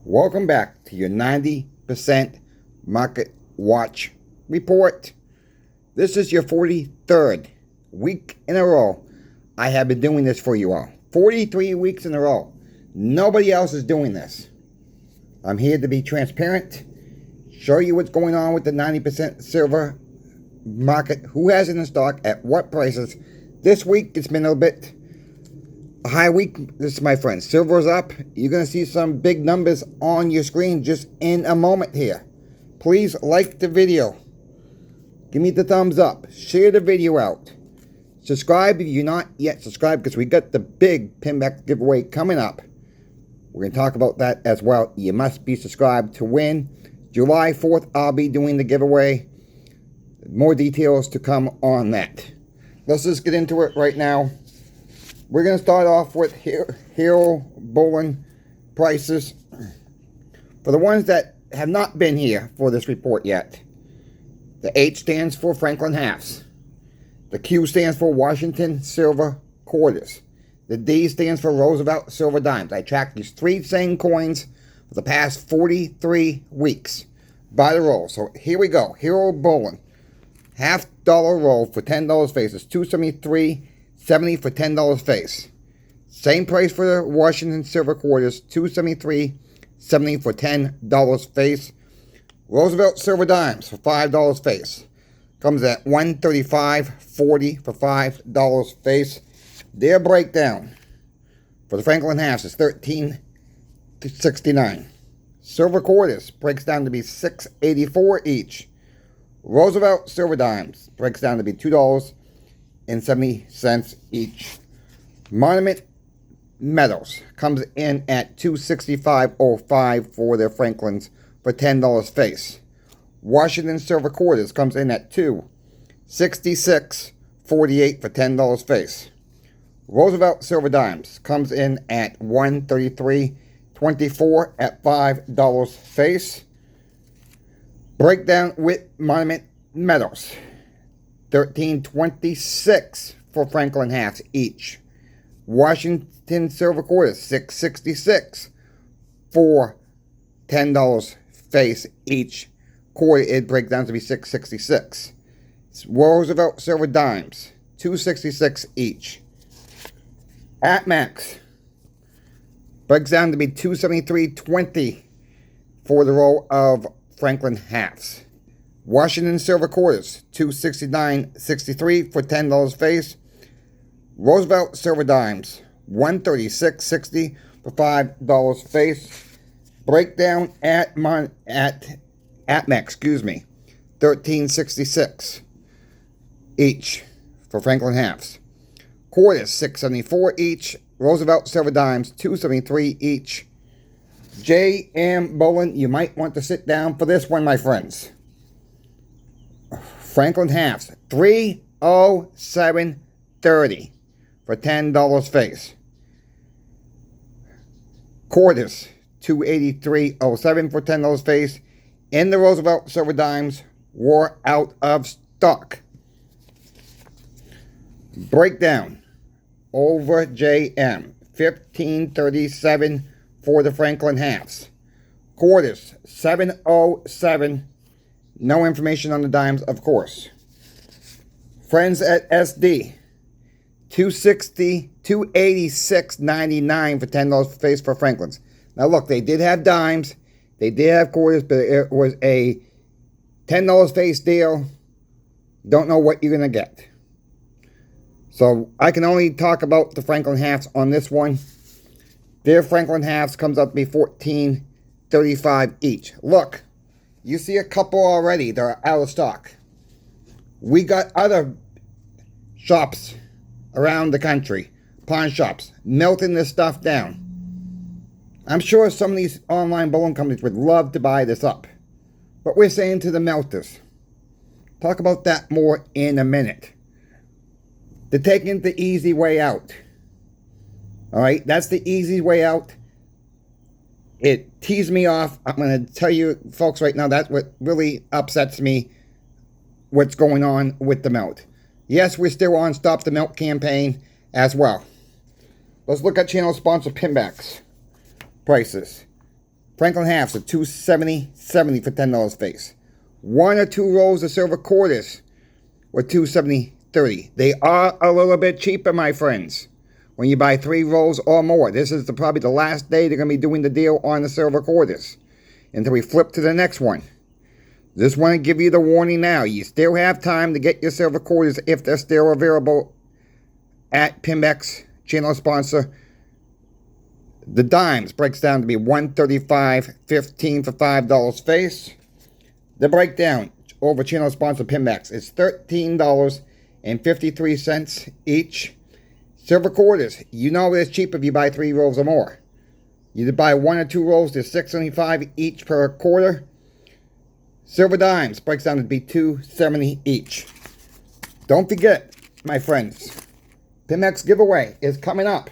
Welcome back to your 90% Market Watch Report. This is your 43rd week in a row. I have been doing this for you all. 43 weeks in a row. Nobody else is doing this. I'm here to be transparent, show you what's going on with the 90% silver market, who has it in stock, at what prices. This week it's been a little bit a high week. This is my friend. Silver's up. You're going to see some big numbers on your screen just in a moment here. Please like the video. Give me the thumbs up. Share the video out. Subscribe if you're not yet subscribed, because we got the big pinback giveaway coming up. We're going to talk about that as well. You must be subscribed to win. July 4th, I'll be doing the giveaway. More details to come on that. Let's just get into it right now. We're going to start off with Hero Bullion prices. For the ones that have not been here for this report yet, the H stands for Franklin Halves. The Q stands for Washington Silver Quarters. The D stands for Roosevelt Silver Dimes. I tracked these three same coins for the past 43 weeks by the roll. So here we go. Hero Bullion. $half-dollar roll for $10 face is $273.70 for $10 face. Same price for the Washington Silver Quarters, $273.70 for $10 face. Roosevelt Silver Dimes for $5 face. Comes at $135.40 for $5 face. Their breakdown for the Franklin Halves is $13.69. Silver Quarters breaks down to be $6.84 each. Roosevelt Silver Dimes breaks down to be $2.70 each. Monument Metals comes in at $265.05 for their Franklins for $10 face. Washington Silver Quarters comes in at $266.48 for $10 face. Roosevelt Silver Dimes comes in at $133.24 at $5 face. Breakdown with Monument Metals, $13.26 for Franklin Halves each. Washington Silver Quarters, $6.66 for $10 face each. Quarter, it breaks down to be $6.66. Roosevelt Silver Dimes, $2.66 each. At max, breaks down to be $273.20 for the roll of Franklin Halves. Washington Silver Quarters, $269.63 for $10 face. Roosevelt Silver Dimes, $136.60 for $5 face. Breakdown at max, $13.66 each for Franklin Halves. Quarters, $6.74 each. Roosevelt Silver Dimes, $2.73 each. J.M. Bullion, you might want to sit down for this one, my friends. Franklin Halves, $307.30 for $10 face. Quarters, $283.07 for $10 face. In the Roosevelt Silver Dimes, were out of stock. Breakdown over J.M. $15.37 for the Franklin Halves. Quarters, $707. No information on the dimes, of course. Friends at SD, $286.99 for $10 face for Franklins. Now look, they did have dimes, they did have quarters, but it was a $10 face deal. Don't know what you're going to get. So I can only talk about the Franklin Halves on this one. Their Franklin Halves comes up to be $14.35 each. Look, you see a couple already that are out of stock. We got other shops around the country, pawn shops, melting this stuff down. I'm sure some of these online bullion companies would love to buy this up. But we're saying to the melters, talk about that more in a minute. They're taking the easy way out. Alright, that's the easy way out. It teased me off. I'm going to tell you folks right now, that's what really upsets me, what's going on with the melt. Yes, we're still on Stop the Melt campaign as well. Let's look at channel sponsor pinbacks prices. Franklin halves are $2.70 for $10 face. 1 or 2 rolls of silver quarters were $2.70.30. They are a little bit cheaper, my friends, when you buy 3 rolls or more. This is probably the last day they're going to be doing the deal on the silver quarters until we flip to the next one. Just want to give you the warning now. You still have time to get your silver quarters if they're still available at Pinback's channel sponsor. The dimes breaks down to be $135.15 for $5 face. The breakdown over channel sponsor Pinbacks is $13.53 each. Silver quarters, you know it's cheap if you buy 3 rolls or more. You buy 1 or 2 rolls, they're $6.75 each per quarter. Silver dimes breaks down to be $2.70 each. Don't forget, my friends, Pinback's giveaway is coming up.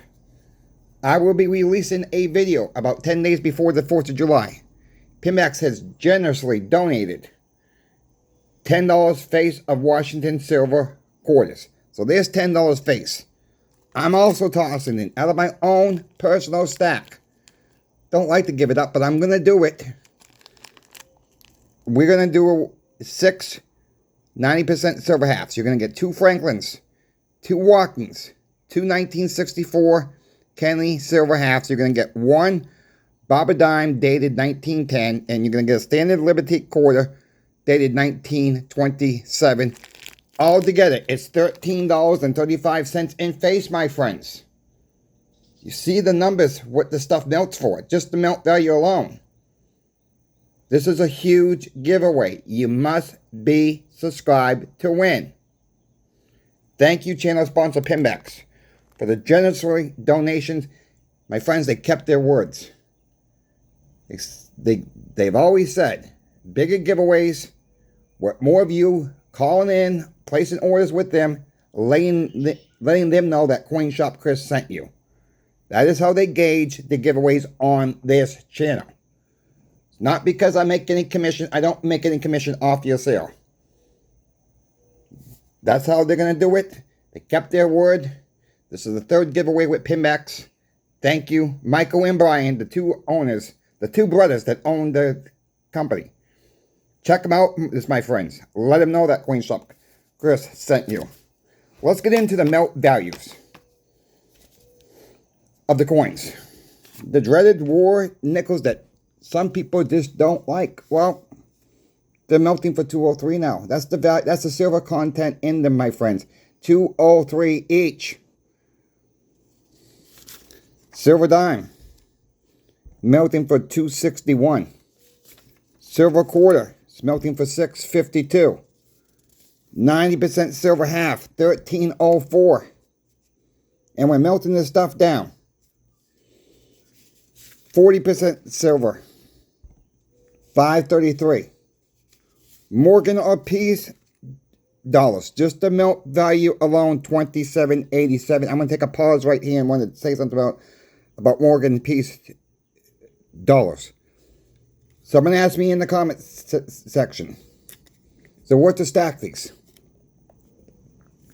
I will be releasing a video about 10 days before the 4th of July. Pinback's has generously donated $10 face of Washington silver quarters. So there's $10 face. I'm also tossing it out of my own personal stack. Don't like to give it up, but I'm going to do it. We're going to do 6 90% silver halves. You're going to get 2 Franklins, 2 Walkings, 2 1964 Kenny silver halves. You're going to get 1 Bob a Dime dated 1910, and you're going to get a standard Liberty quarter dated 1927. All together, it's $13.35 in face, my friends. You see the numbers, what the stuff melts for, just the melt value alone. This is a huge giveaway. You must be subscribed to win. Thank you, channel sponsor Pinbacks, for the generous donations. My friends, they kept their words. They've always said, bigger giveaways, what more of you calling in, placing orders with them, letting them know that Coin Shop Chris sent you. That is how they gauge the giveaways on this channel. Not because I make any commission. I don't make any commission off your sale. That's how they're going to do it. They kept their word. This is the 3rd giveaway with Pinbacks. Thank you, Michael and Brian, the 2 owners, the 2 brothers that own the company. Check them out, my friends. Let them know that Coin Shop Chris sent you. Let's get into the melt values of the coins. The dreaded war nickels that some people just don't like. Well, they're melting for $2.03 now. That's the value. That's the silver content in them, my friends. $2.03 each. Silver dime melting for $2.61. Silver quarter melting for $6.52. 90% silver half, $13.04. And we're melting this stuff down. 40% silver, $5.33. Morgan or piece, dollars. Just the melt value alone, $27.87. I'm going to take a pause right here and want to say something about Morgan piece, dollars. Someone asked me in the comment section, so what to stack these?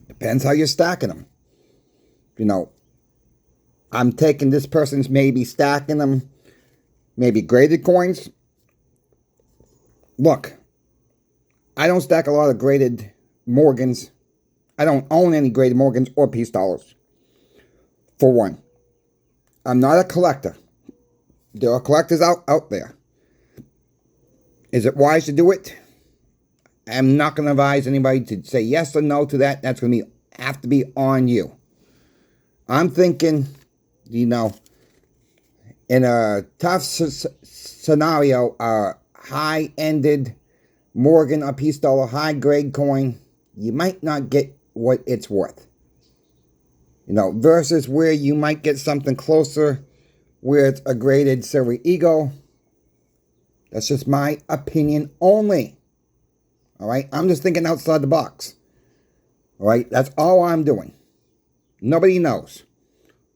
Depends how you're stacking them. You know, I'm taking this person's maybe stacking them, maybe graded coins. Look, I don't stack a lot of graded Morgans. I don't own any graded Morgans or piece dollars. For one, I'm not a collector. There are collectors out there. Is it wise to do it? I'm not going to advise anybody to say yes or no to that. That's going to have to be on you. I'm thinking, you know, in a tough scenario, a high-ended Morgan or piece dollar high-grade coin, you might not get what it's worth. You know, versus where you might get something closer with a graded silver eagle. That's just my opinion only. All right? I'm just thinking outside the box. All right? That's all I'm doing. Nobody knows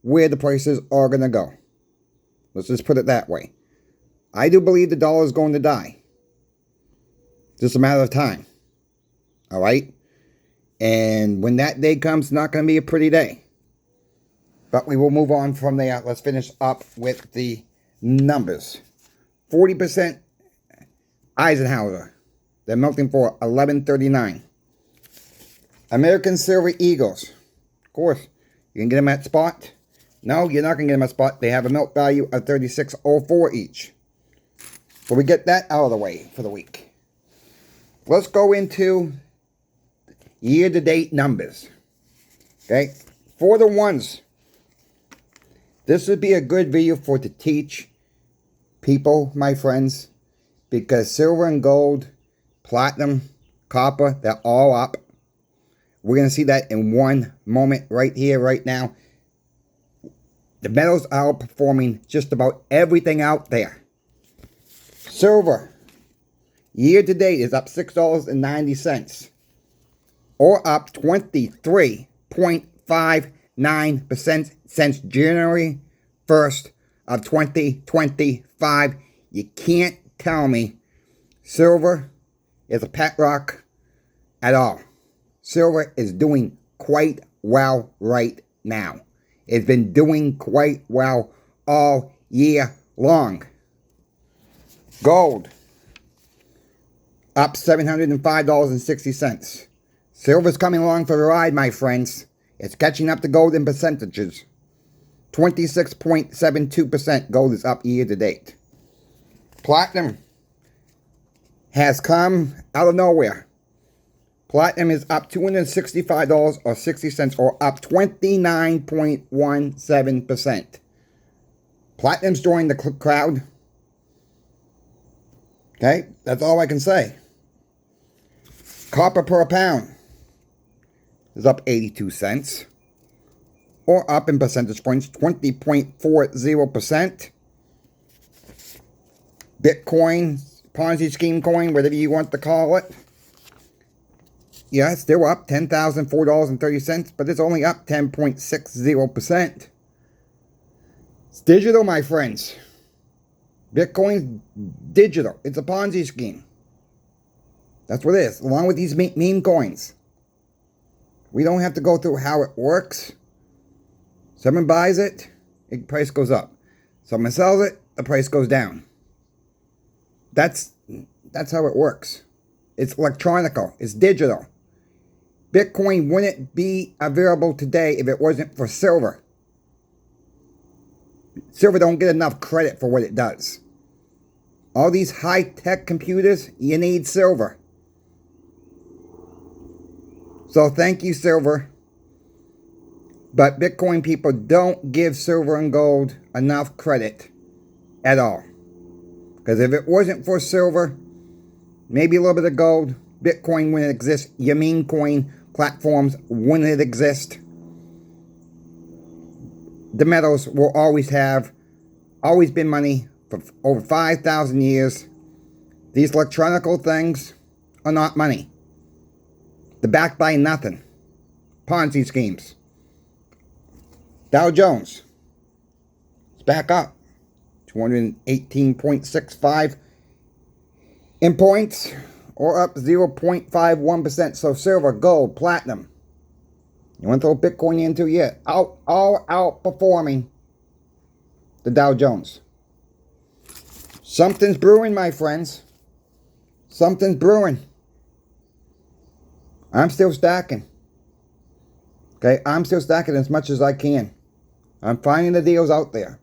where the prices are going to go. Let's just put it that way. I do believe the dollar is going to die. Just a matter of time. All right? And when that day comes, it's not going to be a pretty day. But we will move on from there. Let's finish up with the numbers 40% Eisenhower. They're melting for $11.39. American Silver Eagles. Of course, you can get them at spot. No, you're not going to get them at spot. They have a melt value of $36.04 each. So we get that out of the way for the week. Let's go into year-to-date numbers. Okay? For the ones, this would be a good video to teach people, my friends, because silver and gold, platinum, copper, they're all up. We're going to see that in one moment right here, right now. The metals are outperforming just about everything out there. Silver, year to date, is up $6.90, or up 23.59% since January 1st of 2025. You can't tell me silver is a pet rock at all. Silver is doing quite well right now. It's been doing quite well all year long. Gold, up $705.60. Silver's coming along for the ride, my friends. It's catching up to gold in percentages. 26.72% gold is up year to date. Platinum has come out of nowhere. Platinum is up $265.60, or up 29.17%. Platinum's joined the crowd. Okay, that's all I can say. Copper per pound is up 82 cents, or up in percentage points, 20.40%. Bitcoin, Ponzi scheme coin, whatever you want to call it. Yeah, it's still up $10,004.30, but it's only up 10.60%. It's digital, my friends. Bitcoin's digital. It's a Ponzi scheme. That's what it is, along with these meme coins. We don't have to go through how it works. Someone buys it, the price goes up. Someone sells it, the price goes down. That's how it works. It's electronical. It's digital. Bitcoin wouldn't be available today if it wasn't for silver. Silver don't get enough credit for what it does. All these high-tech computers, you need silver. So thank you, silver. But Bitcoin people don't give silver and gold enough credit at all. Because if it wasn't for silver, maybe a little bit of gold, Bitcoin wouldn't exist. Your meme coin platforms wouldn't exist. The metals will always been money for over 5,000 years. These electronical things are not money. They're backed by nothing. Ponzi schemes. Dow Jones. It's back up. 218.65 in points, or up 0.51%. So silver, gold, platinum. You want to throw Bitcoin into yet? All outperforming the Dow Jones. Something's brewing, my friends. Something's brewing. I'm still stacking. Okay, I'm still stacking as much as I can. I'm finding the deals out there.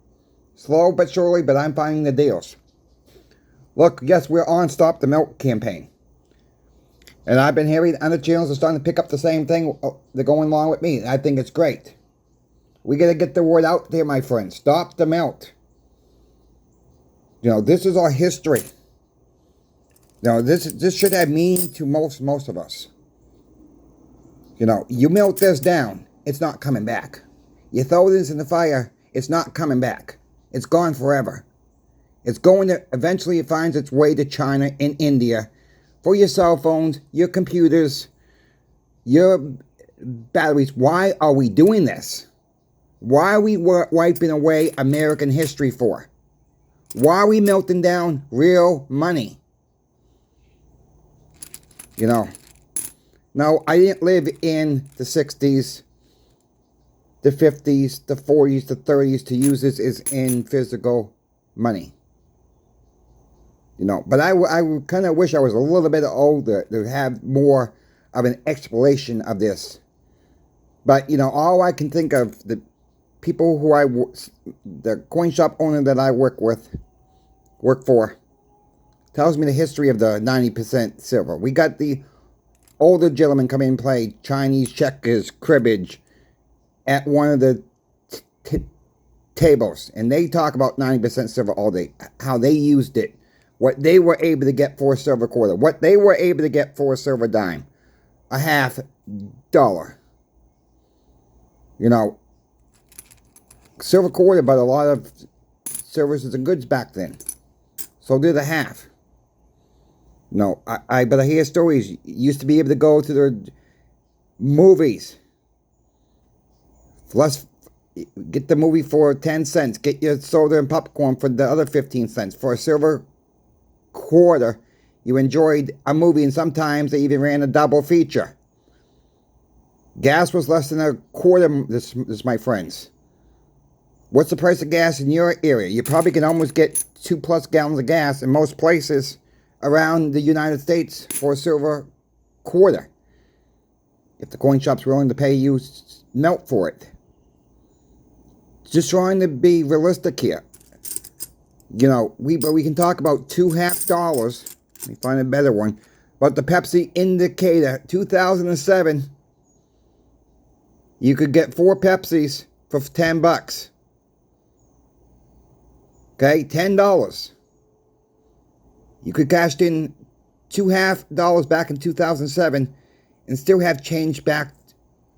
Slow but surely, but I'm finding the deals. Look, yes, we're on Stop the Melt campaign. And I've been hearing other channels are starting to pick up the same thing. They're going along with me. I think it's great. We got to get the word out there, my friends. Stop the melt. You know, this is our history. You know, this should have meaning to most of us. You know, you melt this down, it's not coming back. You throw this in the fire, it's not coming back. It's gone forever. It's going to, eventually it finds its way to China and India for your cell phones, your computers, your batteries. Why are we doing this? Why are we wiping away American history for? Why are we melting down real money? You know, no, I didn't live in the 60s, the 50s, the 40s, the 30s to use this as in physical money. But I kind of wish I was a little bit older to have more of an explanation of this. But, all I can think of, the people the coin shop owner that I work for, tells me the history of the 90% silver. We got the older gentlemen come in and play Chinese checkers, cribbage at one of the tables. And they talk about 90% silver all day, how they used it, what they were able to get for a silver quarter, what they were able to get for a silver dime, a $50. Silver quarter, but a lot of services and goods back then. So did a half. But I hear stories. You used to be able to go to the movies. Get the movie for 10 cents. Get your soda and popcorn for the other 15 cents. For a silver quarter, you enjoyed a movie, and sometimes they even ran a double feature. Gas was less than a quarter, this my friends. What's the price of gas in your area? You probably can almost get 2+ gallons of gas in most places around the United States for a silver quarter, if the coin shop's willing to pay you melt for it. Just trying to be realistic here. We can talk about $2.50. Let me find a better one. But the Pepsi indicator, 2007, you could get 4 Pepsis for $10. Okay, $10. You could cash in $2.50 back in 2007 and still have change back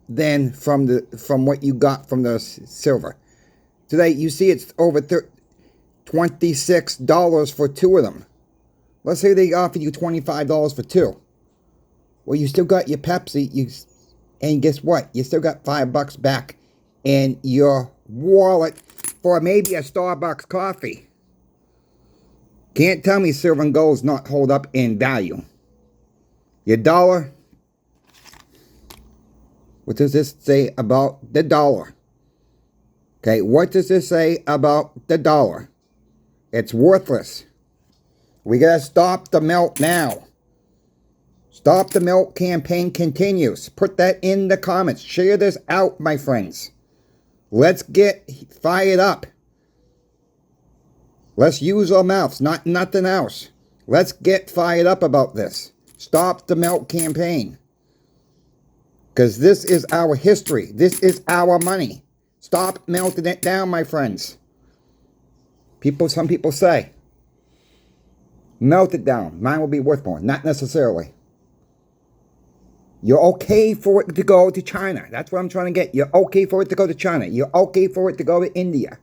then from what you got from the silver. Today, you see it's over $26 for 2 of them. Let's say they offered you $25 for 2. Well, you still got your Pepsi, and guess what? You still got $5 back in your wallet for maybe a Starbucks coffee. Can't tell me silver and gold's not hold up in value. Your dollar. What does this say about the dollar? Okay, what does this say about the dollar? It's worthless. We gotta stop the melt now. Stop the melt campaign continues. Put that in the comments. Share this out, my friends. Let's get fired up. Let's use our mouths, not nothing else. Let's get fired up about this. Stop the melt campaign. Because this is our history. This is our money. Stop melting it down, my friends. Some people say, melt it down. Mine will be worth more. Not necessarily. You're okay for it to go to China. That's what I'm trying to get. You're okay for it to go to China. You're okay for it to go to India.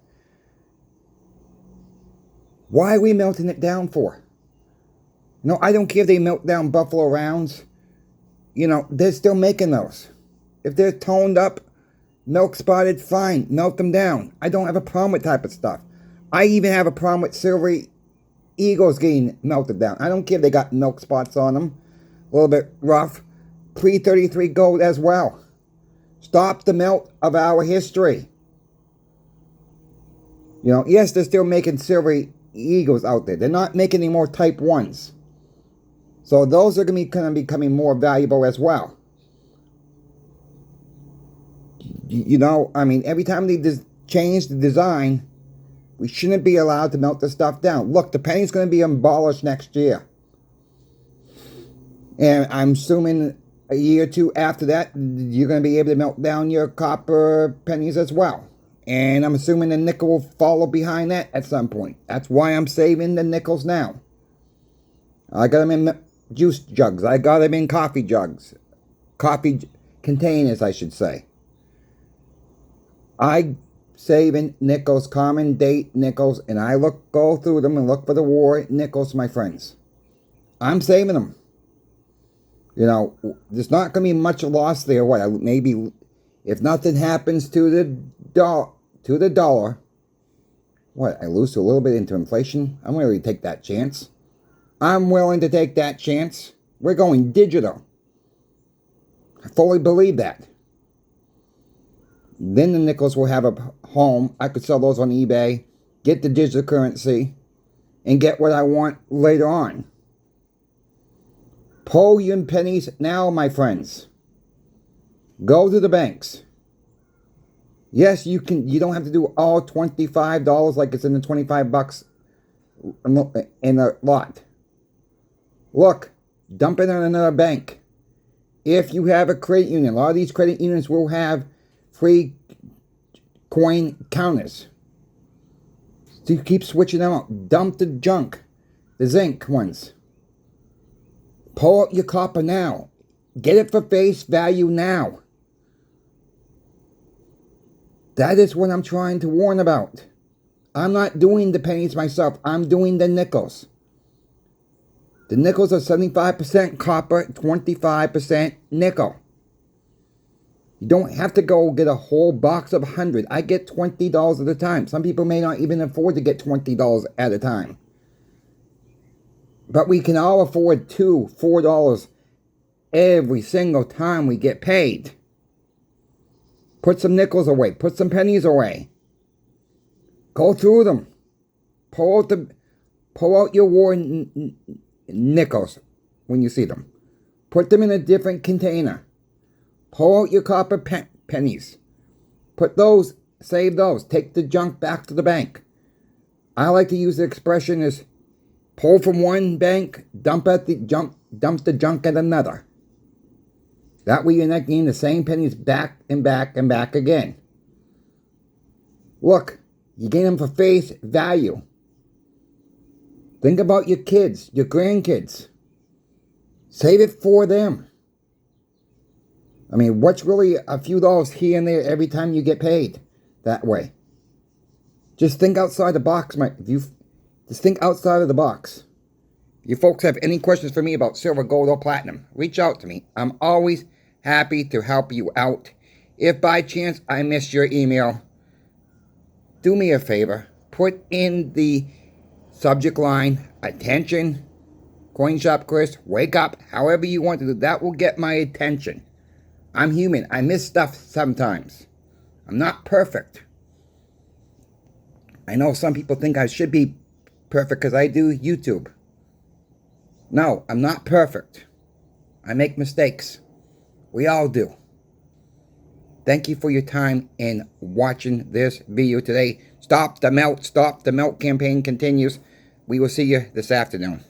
Why are we melting it down for? No, I don't care if they melt down Buffalo Rounds. They're still making those. If they're toned up, milk spotted, fine. Melt them down. I don't have a problem with type of stuff. I even have a problem with silvery eagles getting melted down. I don't care if they got milk spots on them. A little bit rough. Pre-33 gold as well. Stop the melt of our history. Yes, they're still making silvery eagles out there. They're not making any more type 1s. So those are going to be becoming more valuable as well. Every time they change the design, we shouldn't be allowed to melt this stuff down. Look, the penny's going to be abolished next year. And I'm assuming a year or two after that, you're going to be able to melt down your copper pennies as well. And I'm assuming the nickel will follow behind that at some point. That's why I'm saving the nickels now. I got them in juice jugs. I got them in coffee jugs. Coffee containers, I should say. I saving nickels, common date nickels, and I go through them and look for the war nickels, my friends. I'm saving them. There's not going to be much loss there. Maybe if nothing happens to the dollar, I lose a little bit into inflation? I'm willing to take that chance. I'm willing to take that chance. We're going digital. I fully believe that. Then the nickels will have a home. I could sell those on eBay, get the digital currency, and get what I want later on. Pull your pennies now, my friends. Go to the banks. Yes, you don't have to do all $25 like it's in the $25 in a lot. Look, dump it in another bank. If you have a credit union, a lot of these credit unions will have free coin counters. So you keep switching them out. Dump the junk, the zinc ones. Pull out your copper now. Get it for face value now. That is what I'm trying to warn about. I'm not doing the pennies myself. I'm doing the nickels. The nickels are 75% copper, 25% nickel. You don't have to go get a whole box of 100. I get $20 at a time. Some people may not even afford to get $20 at a time. But we can all afford $2, $4 every single time we get paid. Put some nickels away. Put some pennies away. Go through them. Pull out your war nickels when you see them. Put them in a different container. Pull out your copper pennies. Put those, save those. Take the junk back to the bank. I like to use the expression as pull from one bank, dump the junk at another. That way you're not getting the same pennies back and back and back again. Look, you get them for face value. Think about your kids, your grandkids. Save it for them. I mean, what's really a few dollars here and there every time you get paid that way? Just think outside the box, just think outside of the box. If you folks have any questions for me about silver, gold, or platinum, reach out to me. I'm always happy to help you out. If by chance I missed your email, do me a favor. Put in the subject line, attention, Coin Shop Chris, wake up, however you want to do. That will get my attention. I'm human. I miss stuff sometimes. I'm not perfect. I know some people think I should be perfect because I do YouTube. No, I'm not perfect. I make mistakes. We all do. Thank you for your time in watching this video today. Stop the Melt campaign continues. We will see you this afternoon.